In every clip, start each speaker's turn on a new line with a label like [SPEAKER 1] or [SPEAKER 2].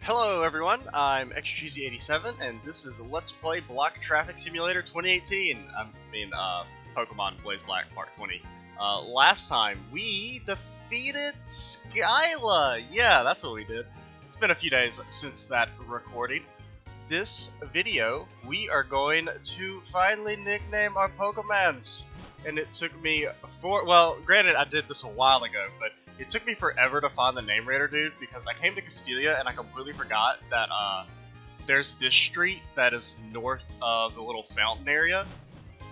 [SPEAKER 1] Hello everyone, I'm ExtraCheesy87, and this is Let's Play Block Traffic Simulator 2018. Pokemon BlazeBlack Part 20. Last time, we defeated Skyla! Yeah, that's what we did. It's been a few days since that recording. This video, we are going to finally nickname our Pokemons. And it took me well, granted I did this a while ago, but it took me forever to find the name raider dude because I came to Castelia and I completely forgot that there's this street that is north of the little fountain area.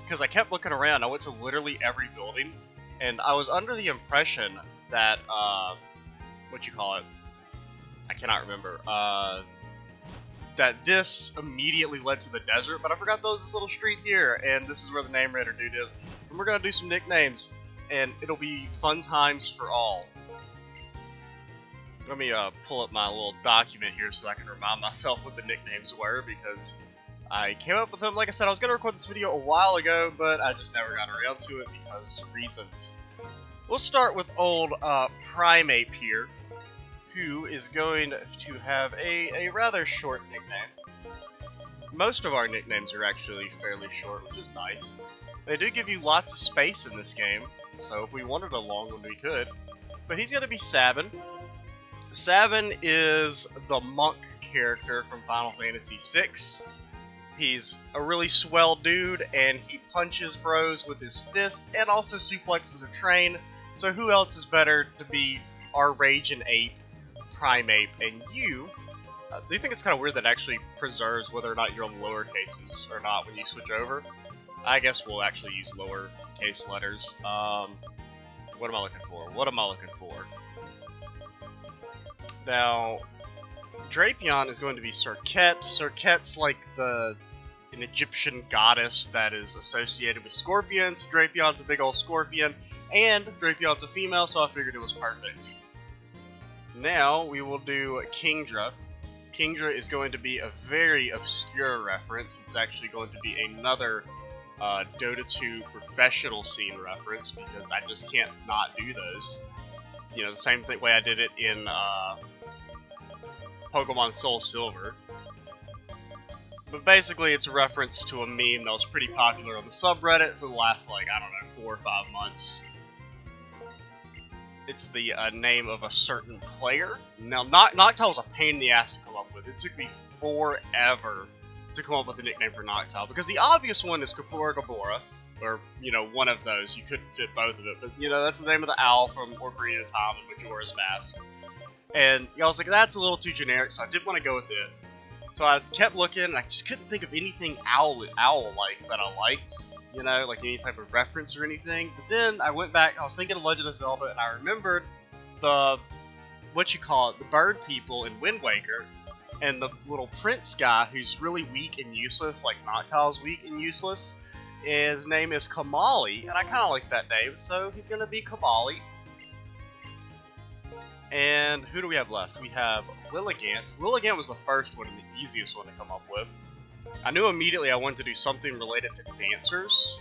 [SPEAKER 1] Because I kept looking around, I went to literally every building, and I was under the impression that I cannot remember. That this immediately led to the desert, but I forgot there was this little street here, and this is where the name raider dude is. And we're gonna do some nicknames, and it'll be fun times for all. Let me pull up my little document here so I can remind myself what the nicknames were, because I came up with them. Like I said, I was gonna record this video a while ago, but I just never got around to it because reasons. We'll start with old Primeape here, who is going to have a rather short nickname. Most of our nicknames are actually fairly short, which is nice. They do give you lots of space in this game, so if we wanted a long one, we could. But he's going to be Sabin. Sabin is the monk character from Final Fantasy VI. He's a really swell dude, and he punches bros with his fists, and also suplexes a train. So who else is better to be our Raging Ape, Primeape? And you, do you think it's kind of weird that it actually preserves whether or not you're on lower cases or not when you switch over? I guess we'll actually use lower case letters. What am I looking for? Now, Drapion is going to be Serket. Serket's like an Egyptian goddess that is associated with scorpions. Drapion's a big old scorpion, and Drapion's a female, so I figured it was perfect. Now we will do Kingdra. Kingdra is going to be a very obscure reference. It's actually going to be another Dota 2 professional scene reference, because I just can't not do those. You know, the same way I did it in Pokemon Soul Silver. But basically it's a reference to a meme that was pretty popular on the subreddit for the last, like, I don't know, 4 or 5 months. It's the name of a certain player. Now, Noctowl was a pain in the ass to come up with. It took me forever to come up with a nickname for Noctowl, because the obvious one is Kapura Gabora, or, you know, one of those. You couldn't fit both of it, but, you know, that's the name of the owl from Ocarina of Time and Majora's Mask. And I was like, that's a little too generic, so I did want to go with it. So I kept looking, and I just couldn't think of anything owl-like that I liked. You know, like any type of reference or anything. But then I went back, I was thinking of Legend of Zelda, and I remembered the bird people in Wind Waker, and the little prince guy who's really weak and useless, like Noctowl's weak and useless. His name is Kamali, and I kind of like that name, so he's going to be Kamali. And who do we have left? We have Lilligant. Lilligant was the first one and the easiest one to come up with. I knew immediately I wanted to do something related to dancers,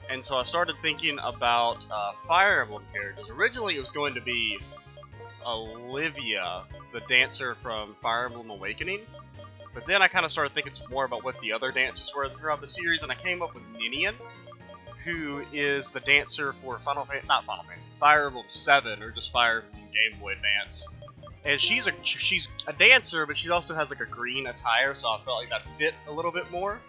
[SPEAKER 1] and so I started thinking about Fire Emblem characters. Originally it was going to be Olivia, the dancer from Fire Emblem Awakening, but then I kind of started thinking some more about what the other dancers were throughout the series, and I came up with Ninian, who is the dancer for Fire Emblem 7, or just Fire Emblem Game Boy Advance. And she's a dancer, but she also has like a green attire, so I felt like that fit a little bit more,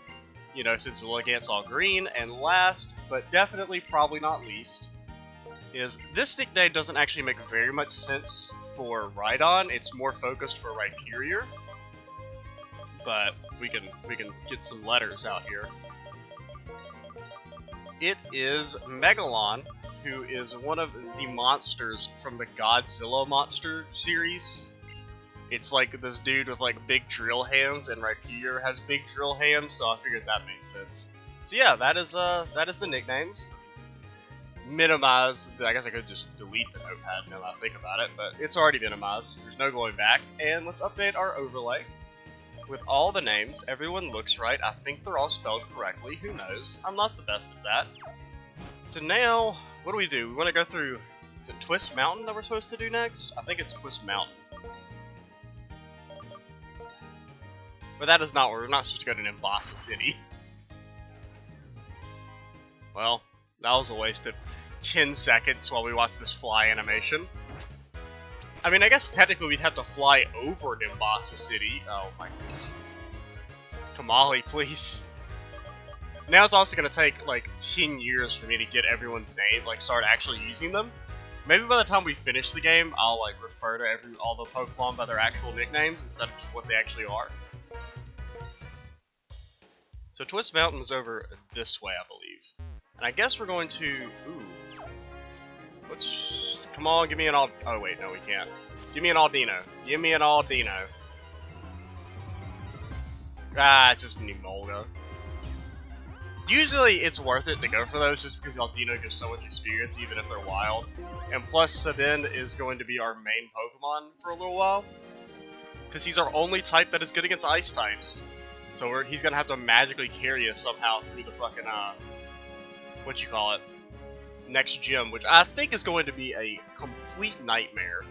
[SPEAKER 1] you know, since the Lilligant's all green. And last, but definitely probably not least, is this nickname doesn't actually make very much sense for Rhydon. It's more focused for Rhyperior, but we can get some letters out here. It is Megalon, who is one of the monsters from the Godzilla monster series. It's like this dude with like big drill hands, and Rhyperior has big drill hands, so I figured that made sense. So yeah, that is the nicknames. Minimize. I guess I could just delete the notepad now that I think about it, but it's already minimized. There's no going back. And let's update our overlay. With all the names, everyone looks right. I think they're all spelled correctly. Who knows? I'm not the best at that. So now, what do? We want to go through, is it Twist Mountain that we're supposed to do next? I think it's Twist Mountain. But that is not where we're not supposed to go to Nimbasa City. Well, that was a waste of 10 seconds while we watched this fly animation. I mean, I guess technically we'd have to fly over Nimbasa City. Oh my gosh. Kamali, please. Now it's also going to take like 10 years for me to get everyone's name, like start actually using them. Maybe by the time we finish the game, I'll like refer to all the Pokemon by their actual nicknames instead of just what they actually are. So Twist Mountain was over this way, I believe. And I guess we're going to... Ooh. Let's... Come on, give me an Ald... Oh, wait, no, we can't. Give me an Aldino. Give me an Aldino. Ah, it's just Nimolga. Usually, it's worth it to go for those just because Aldino gives so much experience, even if they're wild. And plus, Sabin is going to be our main Pokemon for a little while. Because he's our only type that is good against Ice types. So he's gonna have to magically carry us somehow through the fucking, next gym, which I think is going to be a complete nightmare.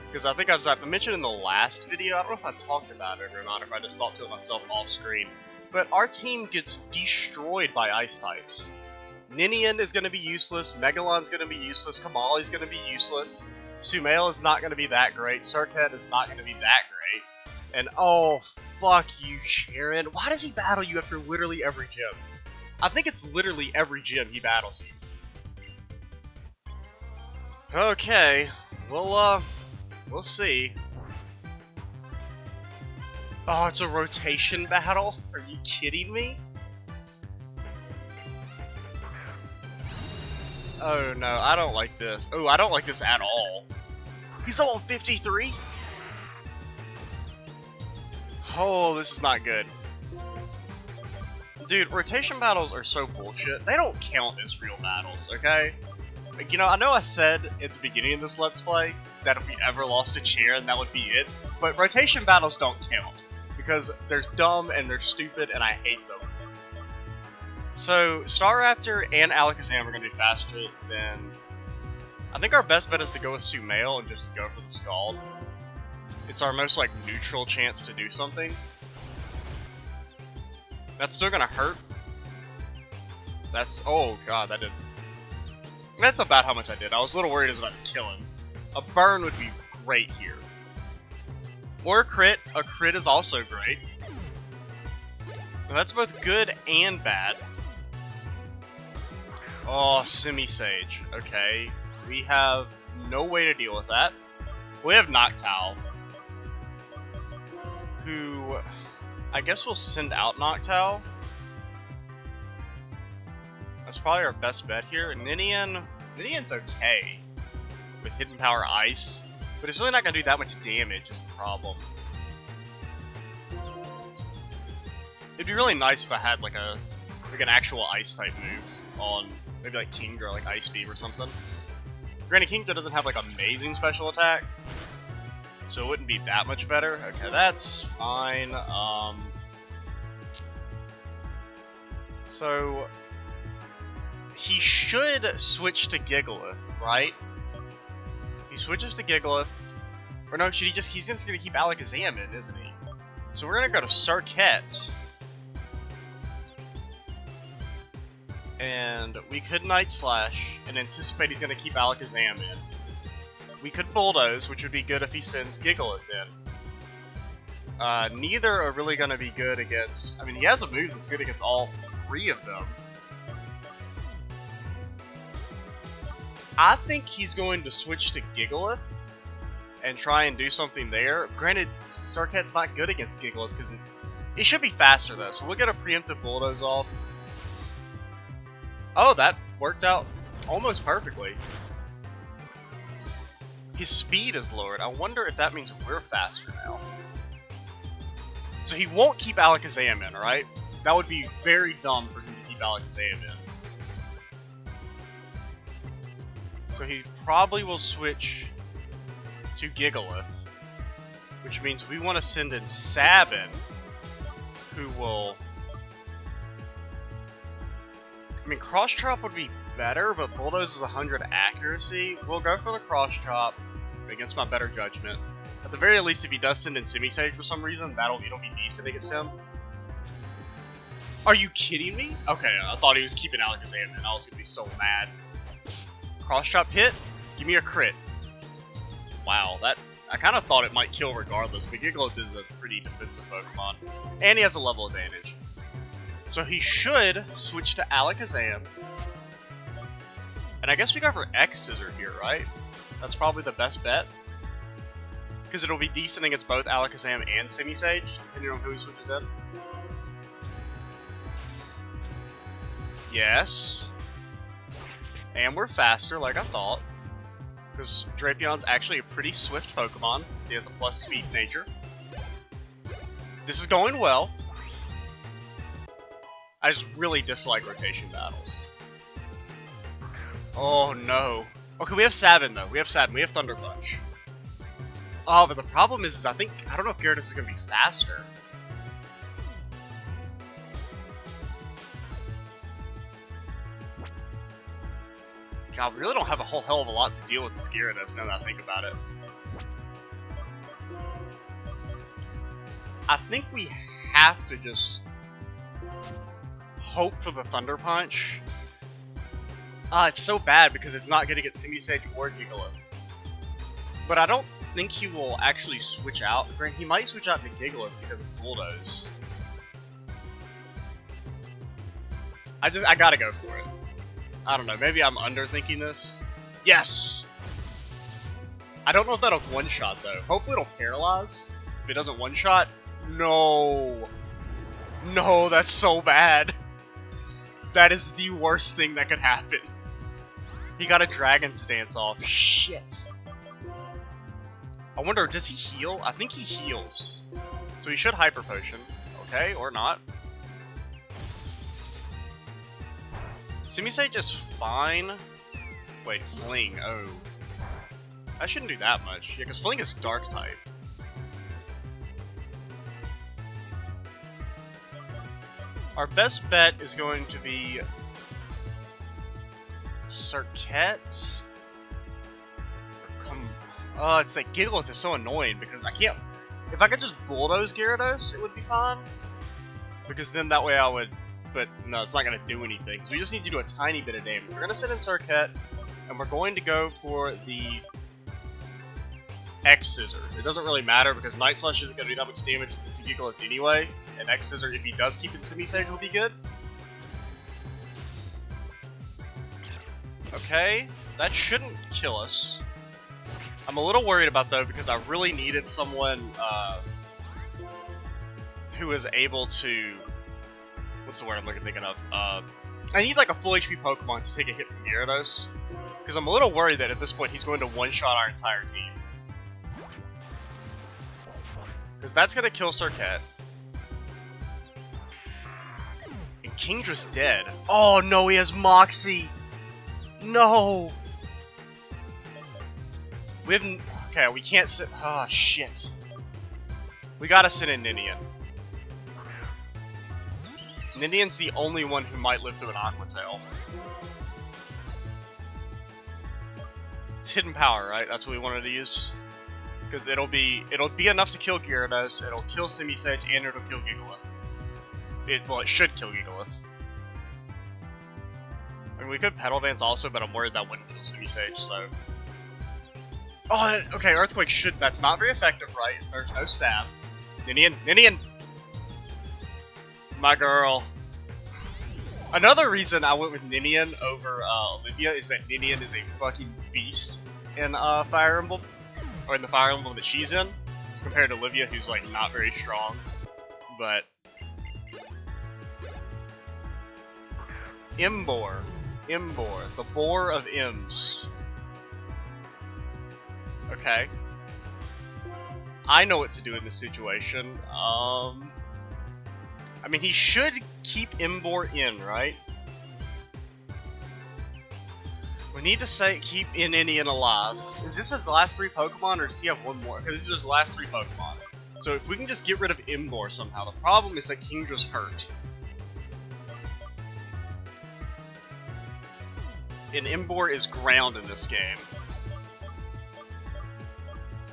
[SPEAKER 1] Because I think I mentioned in the last video, I don't know if I talked about it or not, if I just thought to it myself off screen, but our team gets destroyed by Ice types. Ninian is gonna be useless, Megalon's gonna be useless, Kamali's gonna be useless, Sumail is not gonna be that great, Surcat is not gonna be that great. And oh, fuck you, Cheren. Why does he battle you after literally every gym? I think it's literally every gym he battles you. Okay, we'll see. Oh, it's a rotation battle? Are you kidding me? Oh no, I don't like this. Oh, I don't like this at all. He's on 53? Oh, this is not good. Dude, rotation battles are so bullshit. They don't count as real battles, okay? Like, you know, I know I said at the beginning of this Let's Play that if we ever lost to Cheren, that would be it. But rotation battles don't count. Because they're dumb and they're stupid and I hate them. So, Staraptor and Alakazam are going to be faster than... I think our best bet is to go with Sumail and just go for the Scald. It's our most, like, neutral chance to do something. That's still gonna hurt. That's... Oh, God, that did... That's about how much I did. I was a little worried I was about to kill him. A burn would be great here. Or a crit. A crit is also great. And that's both good and bad. Oh, Semi-Sage. Okay. We have no way to deal with that. We have Noctowl. Who... I guess we'll send out Noctowl. That's probably our best bet here. Ninian's okay with Hidden Power Ice, but it's really not going to do that much damage is the problem. It'd be really nice if I had like an actual Ice type move on maybe like Kingdra, like Ice Beam or something. Granted, Kingdra doesn't have like amazing special attack, so it wouldn't be that much better. Okay, that's fine. So he should switch to Gigalith, right? He switches to Gigalith. Or no, he's just gonna keep Alakazam in, isn't he? So we're gonna go to Surcat. And we could Night Slash and anticipate he's gonna keep Alakazam in. We could Bulldoze, which would be good if he sends Gigalith in. Neither are really gonna be good against... I mean, he has a move that's good against all three of them. I think he's going to switch to Gigalith and try and do something there. Granted, Surcat's not good against Gigalith because it should be faster though, so we'll get a preemptive Bulldoze off. Oh, that worked out almost perfectly. His speed is lowered. I wonder if that means we're faster now. So he won't keep Alakazam in, right? That would be very dumb for him to keep Alakazam in. So he probably will switch to Gigalith, which means we want to send in Sabin, who will... I mean, Cross Chop would be better, but Bulldoze is 100 accuracy. We'll go for the Cross Chop against my better judgment. At the very least, if he does send in Simisage for some reason, it'll be decent against him. Are you kidding me? Okay, I thought he was keeping Alakazam, and I was gonna be so mad. Cross chop hit? Give me a crit. Wow, I kind of thought it might kill regardless, but Gigalith is a pretty defensive Pokemon. And he has a level advantage. So he should switch to Alakazam. And I guess we go for X-Scissor here, right? That's probably the best bet. Because it'll be decent against both Alakazam and Simisage, depending on who he switches in. Yes. And we're faster, like I thought. Because Drapion's actually a pretty swift Pokemon. He has a plus speed nature. This is going well. I just really dislike rotation battles. Oh no. Okay, we have Sabin though. We have Sabin. We have Thunder Punch. Oh, but the problem is I don't know if Gyarados is going to be faster. God, we really don't have a whole hell of a lot to deal with this Gyarados now that I think about it. I think we have to just hope for the Thunder Punch. It's so bad because it's not going to get Simisage or Gigalith. But I don't think he will actually switch out. He might switch out to Gigalith because of Bulldoze. I gotta go for it. I don't know, maybe I'm underthinking this. Yes! I don't know if that'll one-shot though. Hopefully it'll paralyze. If it doesn't one-shot, no! No, that's so bad. That is the worst thing that could happen. He got a Dragon's Dance off. Shit. I wonder, does he heal? I think he heals. So he should Hyper Potion. Okay, or not. Simisage is fine. Wait, Fling. Oh. I shouldn't do that much. Yeah, because Fling is Dark type. Our best bet is going to be Circuit. It's like Gigalith is so annoying because I can't. If I could just Bulldoze Gyarados, it would be fine. Because then that way I would. But no, it's not going to do anything. So we just need to do a tiny bit of damage. We're going to send in Circuit, and we're going to go for the X-Scissor. It doesn't really matter because Night Slash isn't going to do that much damage to Gigalith anyway. And X-Scissor, if he does keep it Simisage, will be good. Okay, that shouldn't kill us. I'm a little worried about though because I really needed someone who is able to. What's the word I'm thinking of? I need like a full HP Pokemon to take a hit from Gyarados. Because I'm a little worried that at this point he's going to one-shot our entire team. Because that's going to kill Circuit. And Kingdra's dead. Oh no, he has Moxie! No! We haven't... Okay, we can't sit... Ah, shit. We gotta send in Ninian. Ninian's the only one who might live through an Aqua Tail. It's hidden power, right? That's what we wanted to use. Because it'll be enough to kill Gyarados, it'll kill Simisage, and it'll kill Gigalith. Well, it should kill Gigalith. I mean, we could Petal Dance also, but I'm worried that wouldn't kill Simisage, so... Oh, okay, Earthquake should... That's not very effective, right? There's no stab. Ninian! Ninian! My girl. Another reason I went with Ninian over Olivia is that Ninian is a fucking beast in Fire Emblem. Or in the Fire Emblem that she's in. As compared to Olivia, who's like not very strong. But... Imbor. Imbor. The Boar of Ims. Okay. I know what to do in this situation. I mean, he should keep Imbor in, right? We need to keep Ninian alive. Is this his last 3 Pokemon, or does he have one more? Because these are his last 3 Pokemon. So if we can just get rid of Imbor somehow. The problem is that Kingdra's hurt. And Imbor is ground in this game.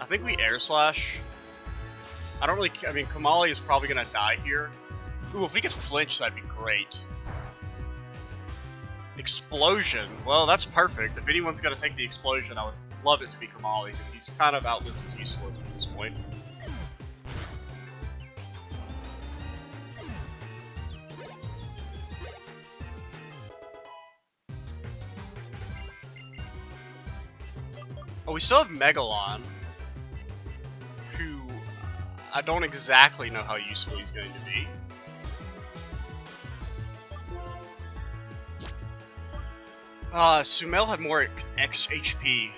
[SPEAKER 1] I I think we air slash. I don't really. I mean, Kamali is probably gonna die here. Ooh, if we could flinch, that'd be great. Explosion. Well, that's perfect. If anyone's gonna take the explosion, I would love it to be Kamali because he's kind of outlived his usefulness at this point. Oh, we still have Megalon, who I don't exactly know how useful he's going to be. Sumail had more X HP.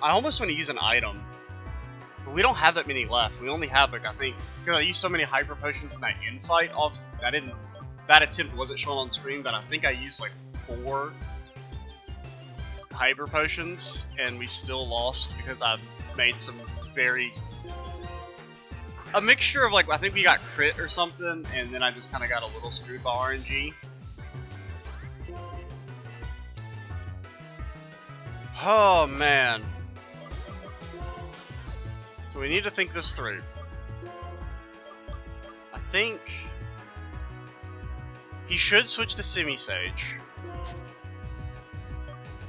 [SPEAKER 1] I almost want to use an item, but we don't have that many left. We only have, like, I think, because I used so many Hyper Potions in that infight, that attempt wasn't shown on screen, but I think I used, like, 4 Hyper Potions, and we still lost because I made some a mixture of, like, I think we got crit or something, and then I just kind of got a little screwed by RNG. Oh, man. So we need to think this through. I think he should switch to Semi-Sage,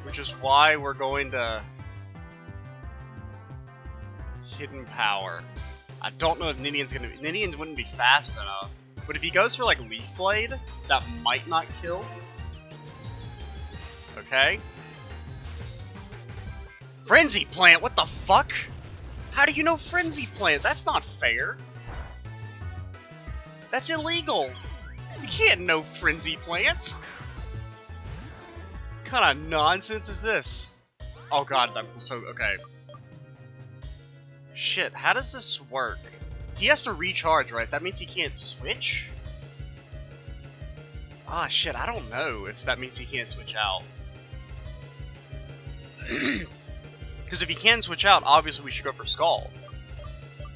[SPEAKER 1] which is why we're going to Hidden Power. I don't know if Ninian's gonna be. Ninian wouldn't be fast enough, but if he goes for like Leaf Blade, that might not kill. Okay. Frenzy Plant, what the fuck? How do you know Frenzy Plant? That's not fair. That's illegal. You can't know Frenzy Plants. What kind of nonsense is this? Oh god, okay. Shit, how does this work? He has to recharge, right? That means he can't switch? Ah, shit, I don't know if that means he can't switch out. Because if he can switch out, obviously we should go for Scald.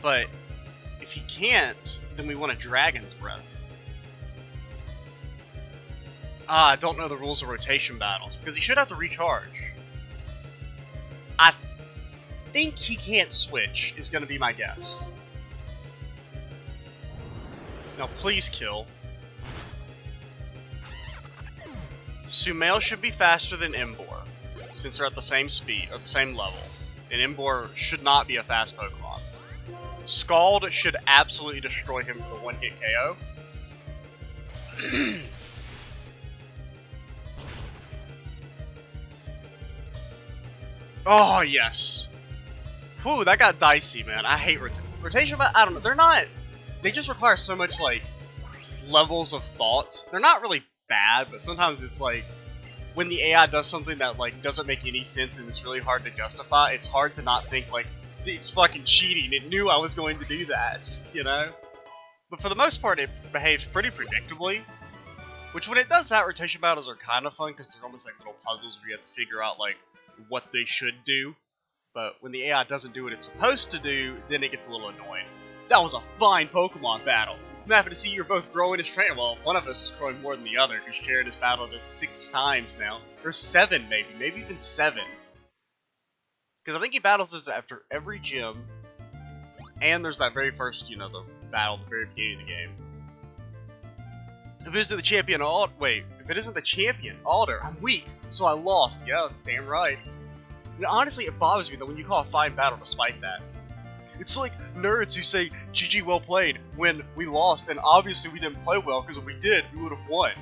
[SPEAKER 1] But if he can't, then we want a Dragon's Breath. I don't know the rules of rotation battles, because he should have to recharge. I think he can't switch, is going to be my guess. Now please kill. Sumail should be faster than Emboar, since they're at the same speed, or the same level. And Emboar should not be a fast Pokemon. Scald should absolutely destroy him for the one-hit KO. Oh, yes. Whew, that got dicey, man. I hate rotation, but I don't know. They just require so much, like, levels of thought. They're not really bad, but sometimes it's like, when the AI does something that, like, doesn't make any sense and it's really hard to justify, it's hard to not think, like, it's fucking cheating. It knew I was going to do that, you know? But for the most part, it behaves pretty predictably. Which, when it does that, rotation battles are kind of fun, because they're almost like little puzzles where you have to figure out, like, what they should do. But when the AI doesn't do what it's supposed to do, then it gets a little annoying. That was a fine Pokemon battle. I'm happy to see you're both growing as trainers. Well, one of us is growing more than the other, because Cheren has battled us 6 times now. Or 7, maybe even 7. Because I think he battles us after every gym, and there's that very first, you know, the battle at the very beginning of the game. If it isn't the champion if it isn't the champion, Alder, I'm weak, so I lost. Yeah, damn right. And honestly, it bothers me that when you call a fine battle despite that. It's like nerds who say, GG well played, when we lost, and obviously we didn't play well, because if we did, we would have won.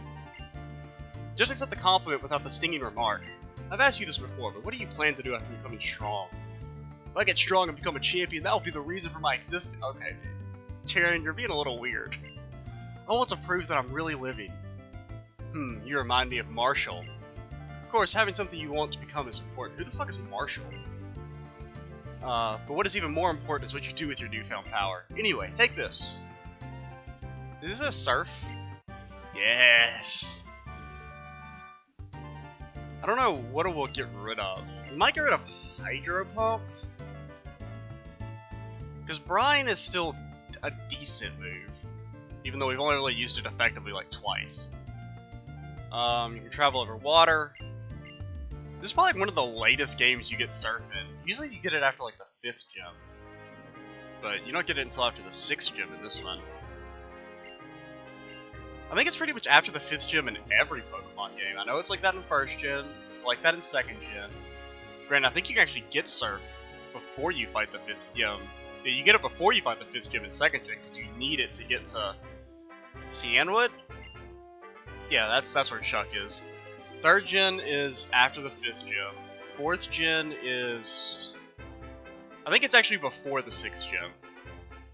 [SPEAKER 1] Just accept the compliment without the stinging remark. I've asked you this before, but what do you plan to do after becoming strong? If I get strong and become a champion, that will be the reason for my existence. Okay, Cheren, you're being a little weird. I want to prove that I'm really living. You remind me of Marshall. Of course, having something you want to become is important. Who the fuck is Marshall? But what is even more important is what you do with your newfound power. Anyway, take this. Is this a surf? Yes! I don't know what it will get rid of. We might get rid of Hydro Pump. Because Brine is still a decent move. Even though we've only really used it effectively like twice. You can travel over water. This is probably like one of the latest games you get surf in. Usually you get it after like the 5th gym. but you don't get it until after the 6th gym in this one. I think it's pretty much after the 5th gym in every Pokemon game. I know it's like that in 1st gen, it's like that in 2nd gen. Granted, I think you can actually get Surf before you fight the 5th gym. Yeah, you get it before you fight the 5th gym in 2nd gen, because you need it to get to Cianwood? Yeah, that's where Chuck is. 3rd gen is after the 5th gym. 4th gen is... I think it's actually before the 6th gym.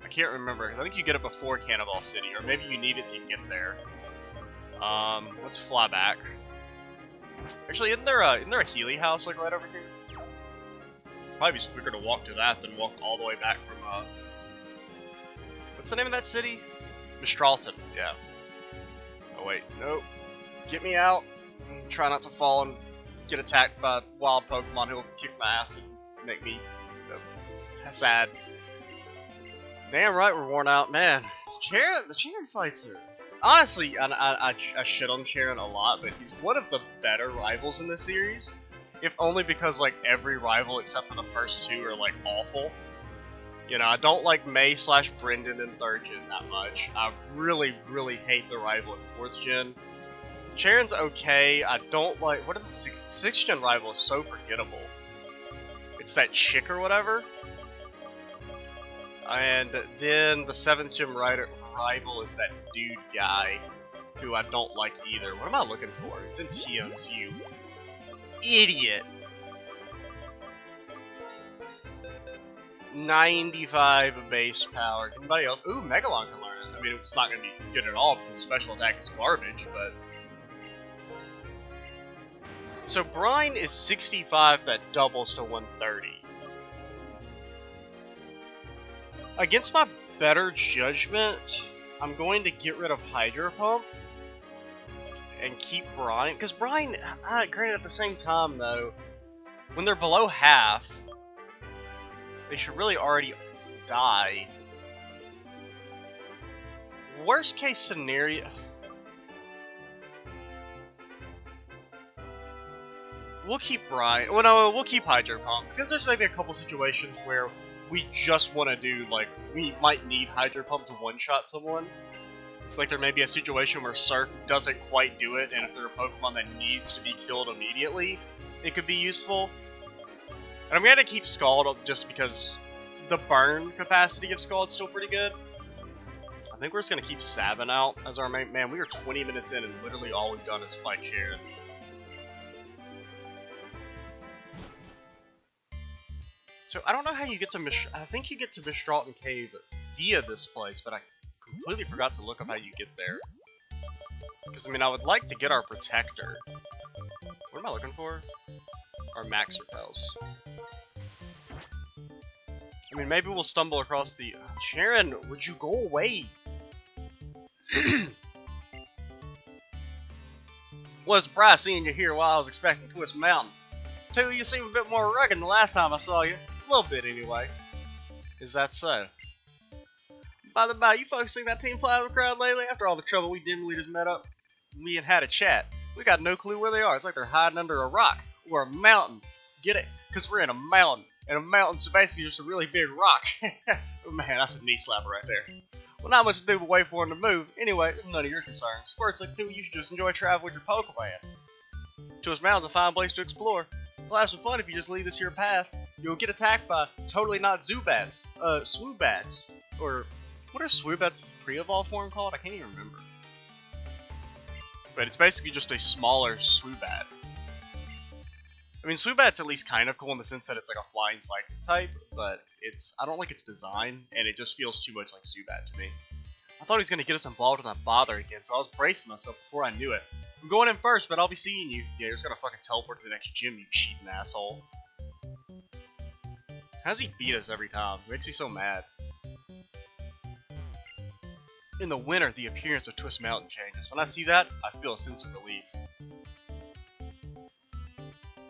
[SPEAKER 1] I can't remember. I think you get it before Cannonball City, or maybe you need it to get there. Let's fly back. Actually, isn't there a Healy house like right over here? Probably be quicker to walk to that than walk all the way back from what's the name of that city? Mistralton. Yeah. Oh wait, nope. Get me out. Try not to fall and get attacked by wild Pokemon who'll kick my ass and make me sad. Damn right we're worn out, man. Cheren, the Cheren fights are... Honestly, I shit on Cheren a lot, but he's one of the better rivals in this series. If only because, like, every rival except for the first 2 are, like, awful. You know, I don't like May / Brendan in 3rd gen that much. I really, really hate the rival in 4th gen. Cheren's okay. I don't like... What is the 6th gen rival is so forgettable. It's that chick or whatever. And then the 7th gym rival is that dude guy, who I don't like either. What am I looking for? It's in TMs, you idiot. 95 base power. Anybody else? Ooh, Megalon can learn it. I mean, it's not going to be good at all because the special attack is garbage, but... So Brine is 65, that doubles to 130. Against my better judgment, I'm going to get rid of Hydro Pump and keep Brine. Because Brine, granted at the same time though, when they're below half, they should really already die. Worst case scenario... We'll keep Brine. Well, no, we'll keep Hydro Pump. Because there's maybe a couple situations where we just want to do, like, we might need Hydro Pump to one-shot someone. Like, there may be a situation where Surf doesn't quite do it, and if they're a Pokemon that needs to be killed immediately, it could be useful. And I'm going to keep Scald up just because the burn capacity of Scald's still pretty good. I think we're just going to keep Sabin out as our main... Man, we are 20 minutes in, and literally all we've done is fight Cheren. So, I don't know how you get to I think you get to Mistralton Cave via this place, but I completely forgot to look up how you get there. Because, I mean, I would like to get our Protector. What am I looking for? Our Max Repels. I mean, maybe we'll stumble across the... Cheren, would you go away? Was surprised seeing you here while I was expecting Twist Mountain. Too, you seem a bit more rugged than the last time I saw you. A little bit, anyway. Is that so? By the by, you folks seen that Team Plasma crowd lately? After all the trouble we dim leaders met up, me and had a chat. We got no clue where they are. It's like they're hiding under a rock or a mountain. Get it? Because we're in a mountain. And a mountain's basically just a really big rock. Man, that's a knee slapper right there. Well, not much to do but wait for him to move. Anyway, it's none of your concern. Squirt's like, too, you should just enjoy traveling with your Pokemon. Twist Mountain's a fine place to explore. We'll have some fun if you just leave this here path. You'll get attacked by totally not Zubats. Swoobats. Or, what are Swoobats' pre-evolved form called? I can't even remember. But it's basically just a smaller Swoobat. I mean, Swoobat's at least kind of cool in the sense that it's like a flying psychic type, but I don't like its design, and it just feels too much like Zubat to me. I thought he was going to get us involved in that bother again, so I was bracing myself before I knew it. I'm going in first, but I'll be seeing you. Yeah, you're just going to fucking teleport to the next gym, you cheating asshole. How does he beat us every time? It makes me so mad. In the winter, the appearance of Twist Mountain changes. When I see that, I feel a sense of relief.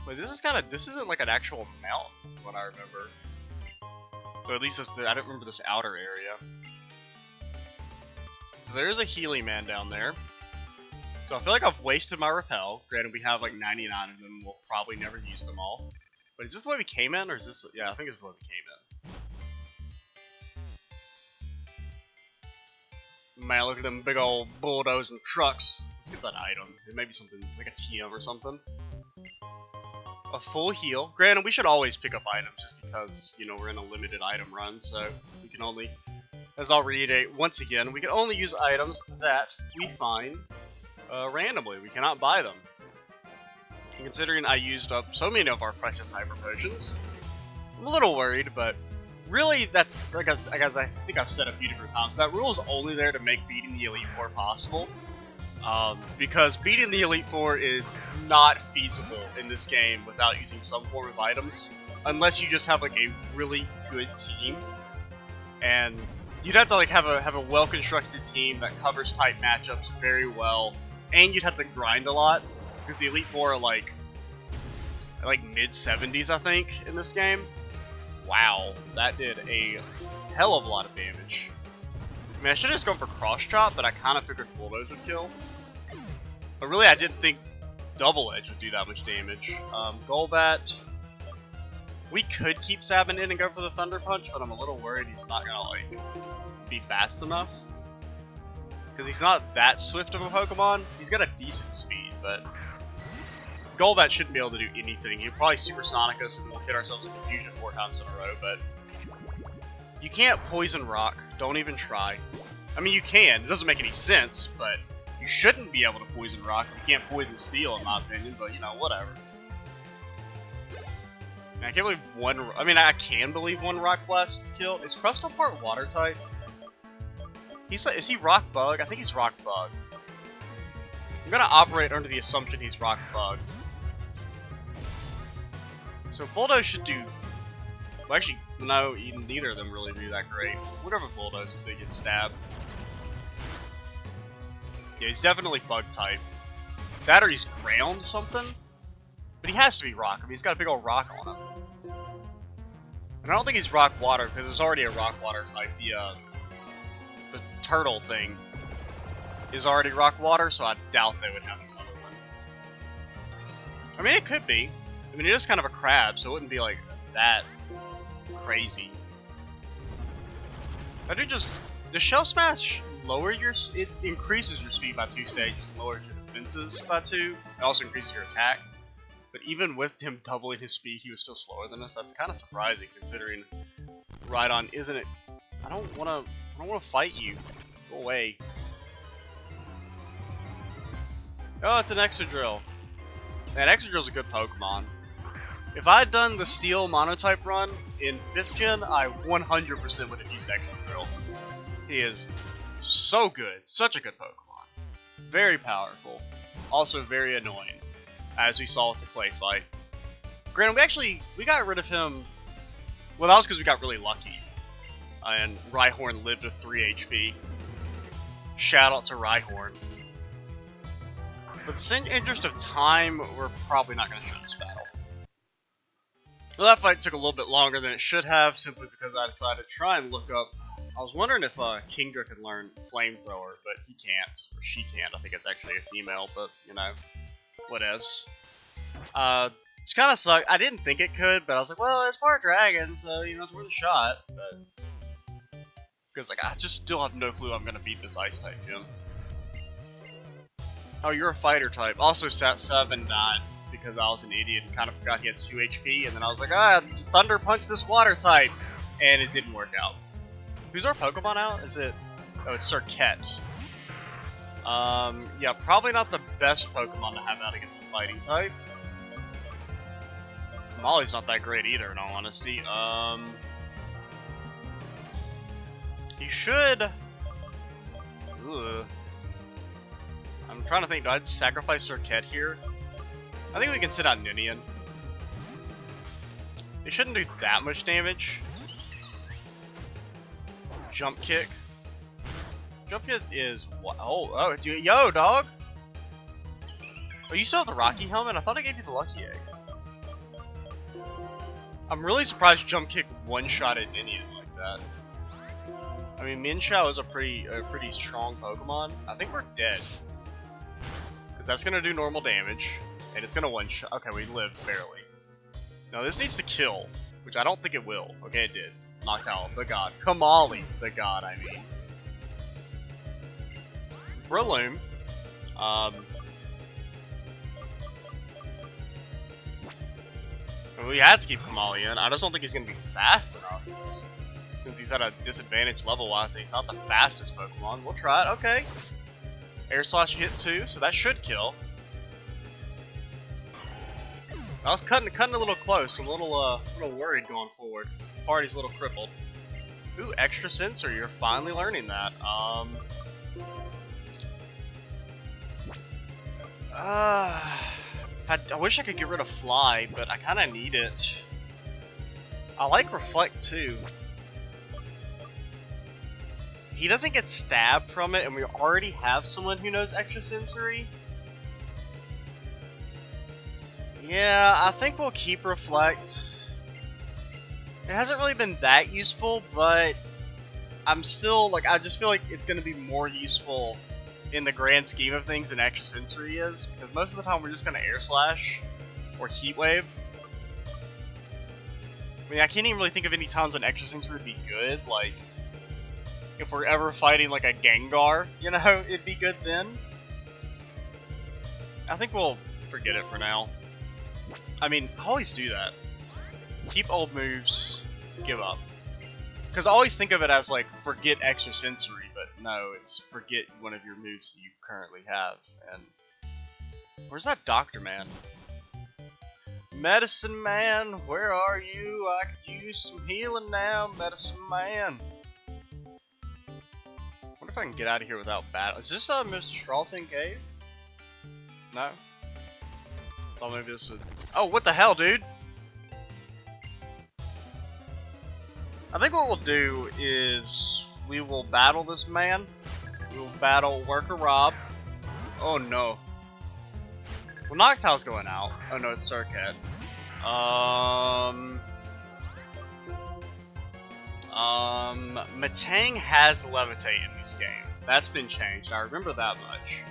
[SPEAKER 1] Wait, this isn't like an actual mountain, from what I remember. Or at least I don't remember this outer area. So there's a Healy man down there. So I feel like I've wasted my Repel. Granted, we have like 99 of them. We'll probably never use them all. But is this the way we came in, or is this... Yeah, I think it's the way we came in. Man, look at them big old bulldozing trucks. Let's get that item. It may be something like a TM or something. A full heal. Granted, we should always pick up items just because, you know, we're in a limited item run, so we can only, as I'll reiterate once again, we can only use items that we find randomly. We cannot buy them. And considering I used up so many of our precious hyper potions, I'm a little worried, but really that's, like I think I've said a few different times, that rule is only there to make beating the Elite Four possible. Because beating the Elite Four is not feasible in this game without using some form of items, unless you just have like a really good team, and you'd have to like have a well-constructed team that covers tight matchups very well, and you'd have to grind a lot because the Elite Four are like mid 70s, I think, in this game. Wow, that did a hell of a lot of damage. I mean, I should have just gone for cross chop, but I kind of figured bulldoze would kill. But really, I didn't think double edge would do that much damage. Golbat. We could keep Sabin in and go for the Thunder Punch, but I'm a little worried he's not gonna like be fast enough. Because he's not that swift of a Pokemon. He's got a decent speed, but Golbat shouldn't be able to do anything. He'll probably Supersonic us and we'll hit ourselves in Confusion 4 times in a row, but you can't Poison Rock. Don't even try. I mean, you can. It doesn't make any sense, but you shouldn't be able to Poison Rock. You can't Poison Steel, in my opinion, but, you know, whatever. I can't believe I can believe one Rock Blast kill. Is Crustal part Water type? Is he Rock Bug? I think he's Rock Bug. I'm gonna operate under the assumption he's Rock Bug. So Bulldoze should do... Well, actually, no, neither of them really do that great. Whatever Bulldoze, because they get stabbed. Yeah, he's definitely Bug type. That or he's Ground something? But he has to be Rock. I mean, he's got a big old rock on him. And I don't think he's Rock Water, because there's already a Rock Water type. The turtle thing is already Rock Water, so I doubt they would have another one. I mean, it could be. I mean, it is kind of a crab, so it wouldn't be like that crazy. I do just... Does Shell Smash lower your... It increases your speed by 2 stages, lowers your defenses by 2. It also increases your attack. But even with him doubling his speed, he was still slower than us. That's kind of surprising, considering Rhydon isn't it. I don't want to fight you. Go away. Oh, it's an Excadrill. Man, Excadrill's a good Pokemon. If I had done the Steel Monotype run in 5th Gen, I 100% would have used Excadrill. He is so good. Such a good Pokemon. Very powerful. Also very annoying, as we saw with the Clay fight. Granted, we got rid of him... Well, that was because we got really lucky. And Rhyhorn lived with 3 HP. Shout out to Rhyhorn. But in the interest of time, we're probably not going to show this battle. Well, that fight took a little bit longer than it should have, simply because I decided to try and look up... I was wondering if Kingdra could learn Flamethrower, but he can't. Or she can't. I think it's actually a female, but, you know, whatevs. Which kind of sucked. I didn't think it could, but I was like, well, it's part dragon, so, you know, it's worth a shot. But... Because, like, I just still have no clue I'm going to beat this Ice-type gym. Oh, you're a fighter type. Also, Sat 7 died because I was an idiot and kind of forgot he had 2 HP, and then I was like, Thunder Punch this water type! And it didn't work out. Who's our Pokemon out? Is it... Oh, it's Serket. Yeah, probably not the best Pokemon to have out against a fighting type. Molly's not that great either, in all honesty. You should... Ugh. I'm trying to think, do I just sacrifice Serket here? I think we can sit out Ninian. It shouldn't do that much damage. Jump Kick. Jump Kick is what? Oh, yo, dog! Oh, you still have the Rocky Helmet? I thought I gave you the Lucky Egg. I'm really surprised Jump Kick one-shotted Ninian like that. I mean, Minchao is a pretty strong Pokemon. I think we're dead. Because that's going to do normal damage, and it's going to one-shot. Okay, we lived barely. Now, this needs to kill, which I don't think it will. Okay, it did. Knocked out the god. Kamali, the god, I mean. Breloom. We had to keep Kamali in. I just don't think he's going to be fast enough. Since he's at a disadvantage level-wise, he's not the fastest Pokemon. We'll try it. Okay. Air Slash hit 2, so that should kill. I was cutting a little close. I'm a little worried going forward. Party's a little crippled. Ooh, Extra Sensor. You're finally learning that. I wish I could get rid of Fly, but I kind of need it. I like Reflect too. He doesn't get stabbed from it, and we already have someone who knows Extra Sensory. Yeah, I think we'll keep Reflect. It hasn't really been that useful, but I'm still, like, I just feel like it's going to be more useful in the grand scheme of things than Extra Sensory is, because most of the time we're just going to Air Slash or Heat Wave. I mean, I can't even really think of any times when Extra Sensory would be good, like, if we're ever fighting, like, a Gengar, you know, it'd be good then. I think we'll forget it for now. I mean, I always do that. Keep old moves, give up. Because I always think of it as, like, forget Extra Sensory, but no, it's forget one of your moves that you currently have. And where's that Doctor Man? Medicine Man, where are you? I could use some healing now, Medicine Man. Wonder if I can get out of here without battle. Is this Mr. Charlton Cave? No? Thought maybe this would. Oh, what the hell, dude? I think what we'll do is we will battle this man. We will battle Worker Rob. Oh no. Well, Noctow's going out. Oh no, it's Surcat. Matang has Levitate in this game. That's been changed. I remember that much.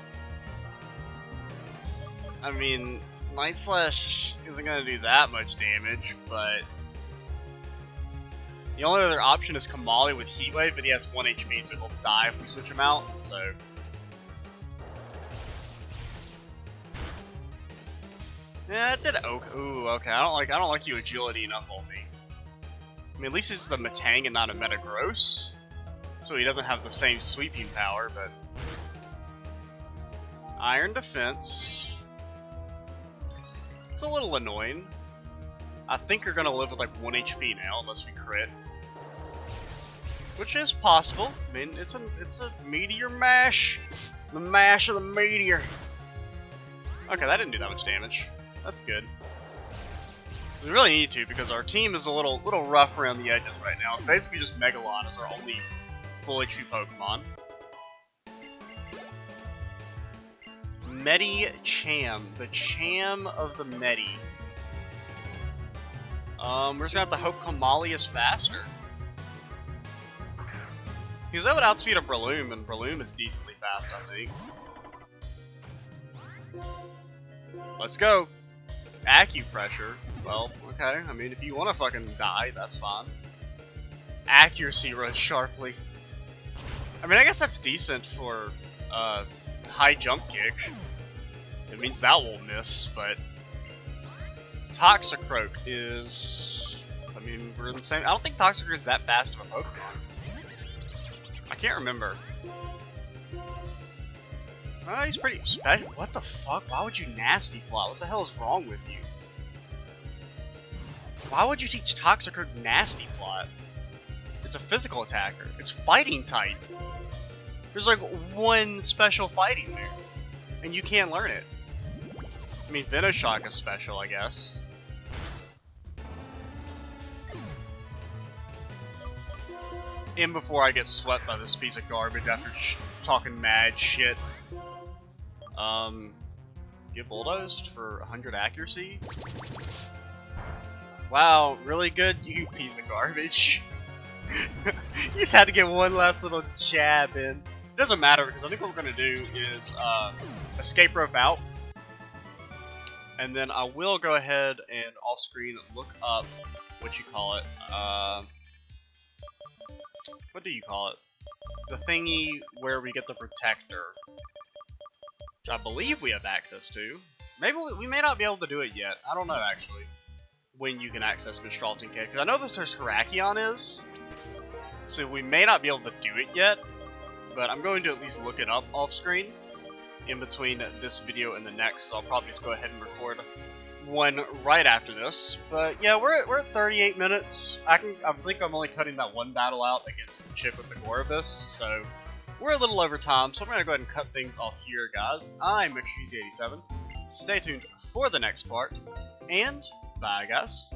[SPEAKER 1] I mean, Night Slash isn't gonna do that much damage, but the only other option is Kamali with Heat Wave, but he has 1 HP, so he'll die if we switch him out, so. Yeah, it did okay. Ooh, okay. I don't like you agility enough on me. I mean, at least it's the Matang and not a Metagross, so he doesn't have the same sweeping power, but. Iron Defense. It's a little annoying. I think you're gonna live with like 1 HP now, unless we crit. Which is possible. I mean, it's a meteor mash. The mash of the meteor. Okay, that didn't do that much damage. That's good. We really need to, because our team is a little rough around the edges right now. It's basically just Megalon as our only full HP Pokemon. Medicham, the Cham of the Medi. We're just gonna have to hope Kamali is faster. Because that would outspeed a Breloom, and Breloom is decently fast, I think. Let's go! Acupressure. Well, okay, I mean, if you want to fucking die, that's fine. Accuracy runs sharply. I mean, I guess that's decent for high jump kick. It means that won't miss, but Toxicroak is. I mean, we're in the same. I don't think Toxicroak is that fast of a Pokemon. I can't remember. Oh, he's pretty special. What the fuck? Why would you Nasty Plot? What the hell is wrong with you? Why would you teach Toxicroak Nasty Plot? It's a physical attacker. It's fighting type. There's like one special fighting move, and you can't learn it. I mean, Venoshock is special, I guess. In before I get swept by this piece of garbage after talking mad shit. Get Bulldozed for 100 accuracy. Wow, really good, you piece of garbage. You just had to get one last little jab in. It doesn't matter, because I think what we're going to do is escape rope out. And then I will go ahead and off screen look up what you call it. What do you call it? The thingy where we get the protector. which I believe we have access to. Maybe we may not be able to do it yet. I don't know, actually, when you can access Mr. Alton Cave. Because I know that there's Harakion is, so we may not be able to do it yet, but I'm going to at least look it up off-screen in between this video and the next, so I'll probably just go ahead and record one right after this. But yeah, we're at 38 minutes. I think I'm only cutting that one battle out against the chick with the Gorobus, so we're a little over time, so I'm gonna go ahead and cut things off here, guys. I'm McSheezy87. Stay tuned for the next part, and bye, guys.